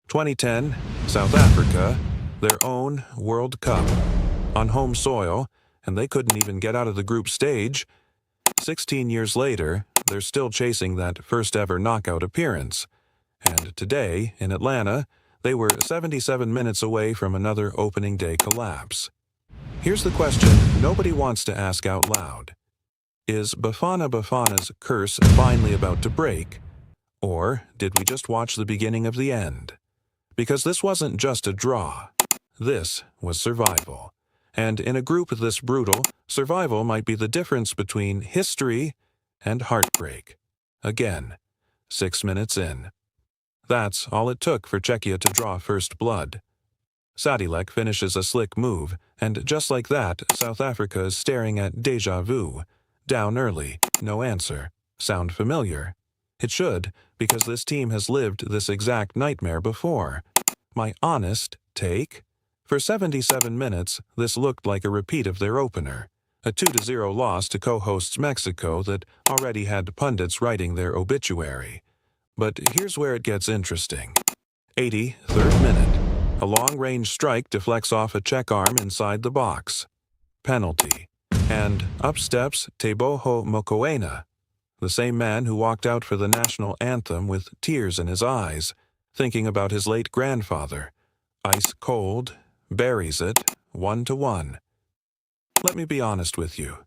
2010, South Africa, their own World Cup. On home soil, and they couldn't even get out of the group stage. 16 years later, they're still chasing that first-ever knockout appearance. And today, in Atlanta, they were 77 minutes away from another opening day collapse. Here's the question nobody wants to ask out loud. Is Bafana Bafana's curse finally about to break? Or did we just watch the beginning of the end? Because this wasn't just a draw. This was survival. And in a group this brutal, survival might be the difference between history and heartbreak. Again, 6 minutes in. That's all it took for Czechia to draw first blood. Sadilek finishes a slick move, and just like that, South Africa is staring at déjà vu. Down early, no answer. Sound familiar? It should, because this team has lived this exact nightmare before. My honest take? For 77 minutes, this looked like a repeat of their opener. A 2-0 loss to co-hosts Mexico that already had pundits writing their obituary. But here's where it gets interesting. 83rd minute. A long-range strike deflects off a Czech arm inside the box. Penalty. And up steps Teboho Mokoena, the same man who walked out for the national anthem with tears in his eyes, thinking about his late grandfather. Ice cold, buries it, 1-1. Let me be honest with you.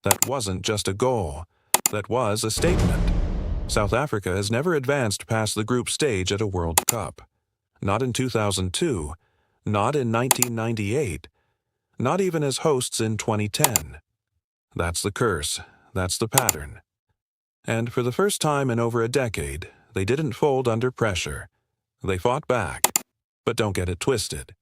That wasn't just a goal. That was a statement. South Africa has never advanced past the group stage at a World Cup. Not in 2002, not in 1998, not even as hosts in 2010. That's the curse, that's the pattern. And for the first time in over a decade, they didn't fold under pressure. They fought back. But don't get it twisted.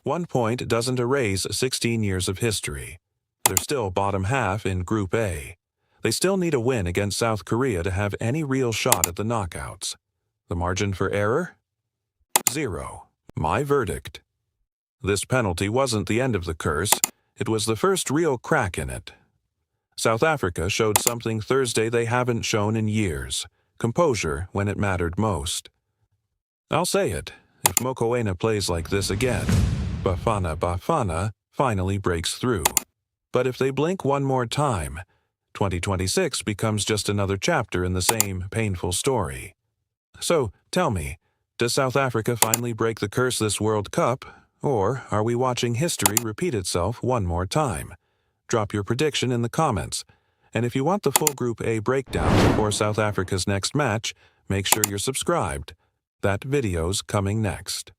1 point doesn't erase 16 years of history. They're still bottom half in Group A. They still need a win against South Korea to have any real shot at the knockouts. The margin for error? 0. My verdict. This penalty wasn't the end of the curse. It was the first real crack in it. South Africa showed something Thursday they haven't shown in years. Composure when it mattered most. I'll say it. If Mokoena plays like this again, Bafana Bafana finally breaks through. But if they blink one more time, 2026 becomes just another chapter in the same painful story. So, tell me, does South Africa finally break the curse this World Cup, or are we watching history repeat itself one more time? Drop your prediction in the comments. And if you want the full Group A breakdown before South Africa's next match, make sure you're subscribed. That video's coming next.